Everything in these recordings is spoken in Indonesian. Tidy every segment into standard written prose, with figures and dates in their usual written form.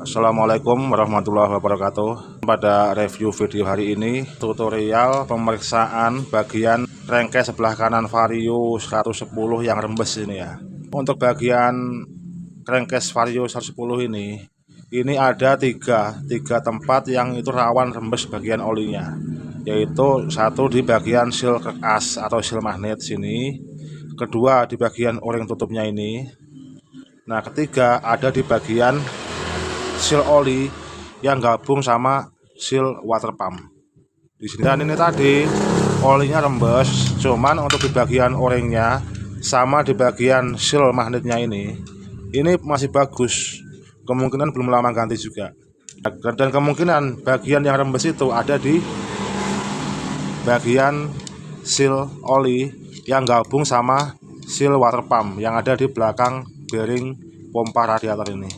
Assalamualaikum warahmatullahi wabarakatuh. Pada review video hari ini, tutorial pemeriksaan bagian rengke sebelah kanan Vario 110 yang rembes ini ya. Untuk bagian crankcase Vario 110 ini ada tiga tempat yang itu rawan rembes bagian olinya, yaitu satu di bagian seal as atau seal magnet sini, kedua di bagian o-ring tutupnya ini. Nah, ketiga ada di bagian seal oli yang gabung sama seal water pump di sini. Dan ini tadi olinya rembes, cuman untuk di bagian o-ringnya sama di bagian seal magnetnya ini masih bagus. Kemungkinan belum lama ganti juga. Dan kemungkinan bagian yang rembes itu ada di bagian seal oli yang gabung sama seal water pump yang ada di belakang bearing pompa radiator ini.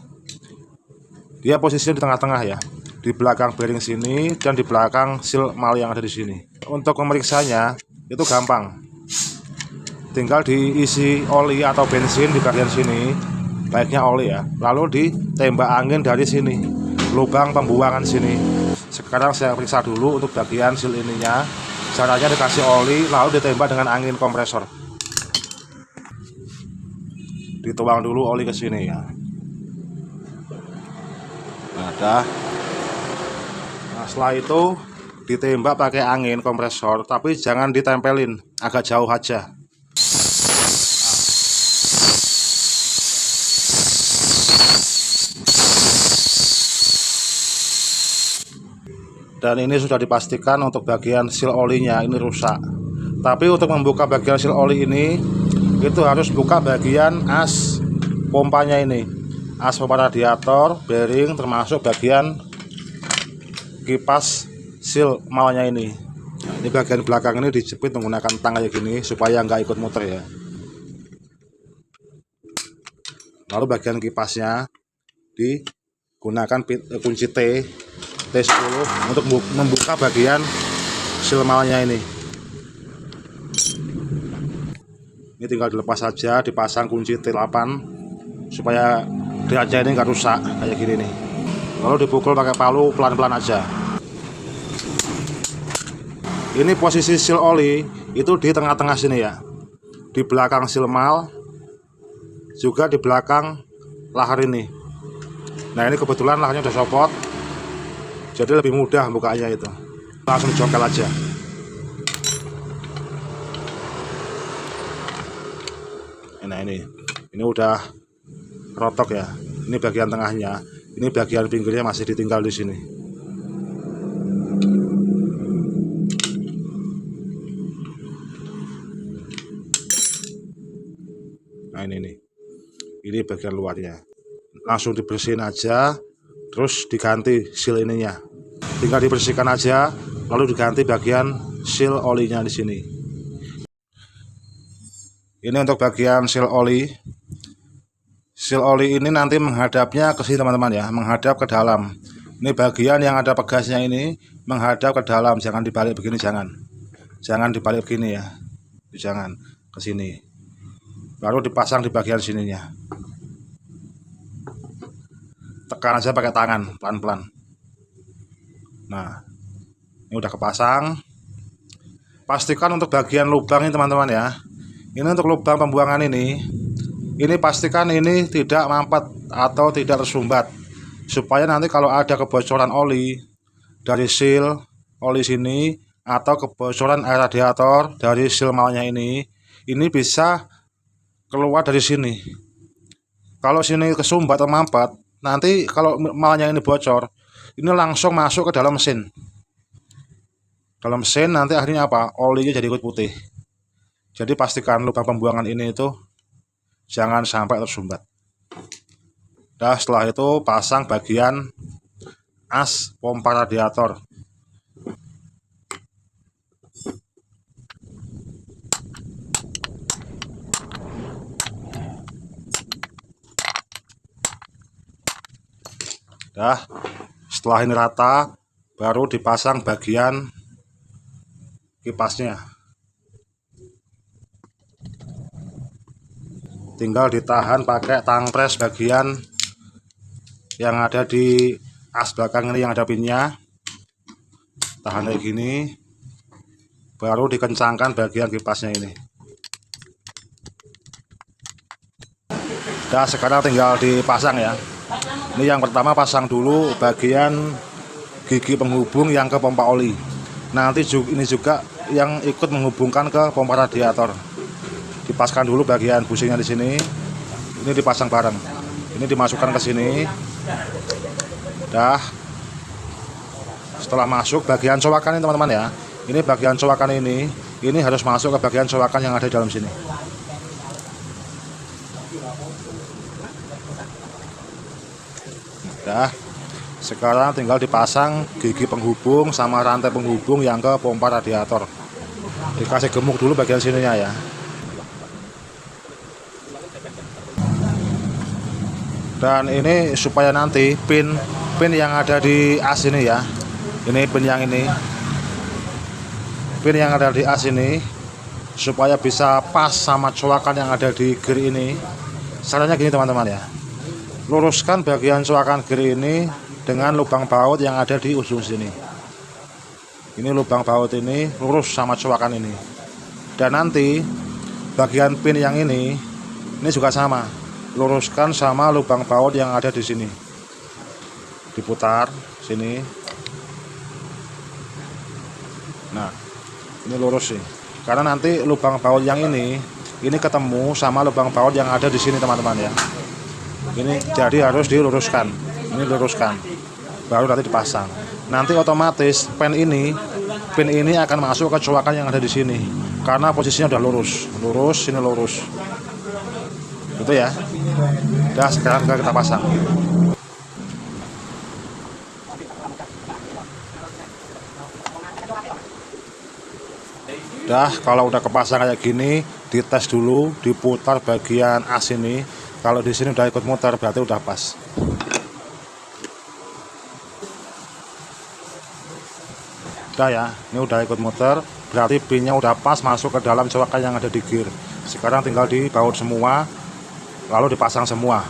Dia posisinya di tengah-tengah ya, di belakang bearing sini dan di belakang seal mal yang ada di sini. Untuk memeriksanya itu gampang, tinggal diisi oli atau bensin di bagian sini, baiknya oli ya, lalu ditembak angin dari sini, lubang pembuangan sini. Sekarang saya periksa dulu untuk bagian seal ininya. Caranya dikasih oli lalu ditembak dengan angin kompresor. Dituang dulu oli ke sini ya. Nah, setelah itu ditembak pakai angin kompresor, tapi jangan ditempelin, agak jauh aja. Dan ini sudah dipastikan untuk bagian seal olinya ini rusak. Tapi untuk membuka bagian seal oli ini itu harus buka bagian as pompanya ini, as pompa radiator, bearing, termasuk bagian kipas seal malnya ini. Nah, ini bagian belakang ini dijepit menggunakan tang kayak gini supaya nggak ikut muter ya. Lalu bagian kipasnya digunakan kunci T10 untuk membuka bagian seal malnya ini. Ini tinggal dilepas saja, dipasang kunci T8 supaya derajat ini nggak rusak kayak gini nih. Lalu dipukul pakai palu pelan-pelan aja. Ini posisi seal oli itu di tengah-tengah sini ya, di belakang seal mal, juga di belakang lahar ini. Nah, ini kebetulan laharnya udah copot, jadi lebih mudah bukanya itu. Langsung dicokel aja. Nah, ini udah rotok ya. Ini bagian tengahnya, ini bagian pinggirnya masih ditinggal di sini. Nah, ini bagian luarnya. Langsung dibersihin aja, terus diganti seal ininya. Tinggal dibersihkan aja, lalu diganti bagian seal olinya di sini. Ini untuk bagian seal oli. Seal oli ini nanti menghadapnya ke sini teman-teman ya, menghadap ke dalam. Ini bagian yang ada pegasnya ini menghadap ke dalam, jangan dibalik begini, jangan dibalik begini ya, jangan ke sini. Baru dipasang di bagian sininya. Tekan aja pakai tangan pelan-pelan. Nah, ini udah kepasang. Pastikan untuk bagian lubang ini teman-teman ya. Ini untuk lubang pembuangan ini pastikan ini tidak mampet atau tidak tersumbat, supaya nanti kalau ada kebocoran oli dari seal oli sini atau kebocoran air radiator dari seal malnya ini bisa keluar dari sini. Kalau sini kesumbat atau mampet, nanti kalau malnya ini bocor, ini langsung masuk ke dalam mesin. Dalam mesin nanti akhirnya apa? Olinya jadi ikut putih. Jadi pastikan lubang pembuangan ini itu jangan sampai tersumbat. Nah, setelah itu pasang bagian as pompa radiator. Nah, setelah ini rata, baru dipasang bagian kipasnya. Tinggal ditahan pakai tang pres bagian yang ada di as belakang ini, yang ada pinnya. Tahan kayak gini, baru dikencangkan bagian kipasnya ini. Nah, sekarang tinggal dipasang ya. Ini yang pertama, pasang dulu bagian gigi penghubung yang ke pompa oli. Nanti ini juga yang ikut menghubungkan ke pompa radiator. Dipaskan dulu bagian businya di sini. Ini dipasang bareng. Ini dimasukkan ke sini. Dah. Setelah masuk bagian cowakan ini teman-teman ya. Ini bagian cowakan ini harus masuk ke bagian cowakan yang ada di dalam sini. Dah. Sekarang tinggal dipasang gigi penghubung sama rantai penghubung yang ke pompa radiator. Dikasih gemuk dulu bagian sininya ya. Dan ini supaya nanti pin yang ada di as ini ya. Ini pin yang ini. Pin yang ada di as ini supaya bisa pas sama cowakan yang ada di gear ini. Caranya gini teman-teman ya. Luruskan bagian cowakan gear ini dengan lubang baut yang ada di ujung sini. Ini lubang baut ini lurus sama cowakan ini. Dan nanti bagian pin yang ini juga sama. Luruskan sama lubang baut yang ada di sini. Diputar sini. Nah, ini lurus sih. Karena nanti lubang baut yang ini ketemu sama lubang baut yang ada di sini teman-teman ya. Ini jadi harus diluruskan. Ini luruskan. Baru nanti dipasang. Nanti otomatis pin ini akan masuk ke cowakan yang ada di sini. Karena posisinya udah lurus. Lurus, ini lurus. Gitu ya. Dah, sekarang kita pasang. Dah, kalau udah kepasang kayak gini, dites dulu, diputar bagian as ini. Kalau di sini udah ikut muter, berarti udah pas. Udah ya, ini udah ikut muter, berarti pinnya udah pas masuk ke dalam cowakan yang ada di gear. Sekarang tinggal dibaut semua, lalu dipasang semua.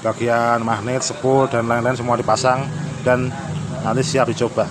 Bagian magnet, spool dan lain-lain semua dipasang dan nanti siap dicoba.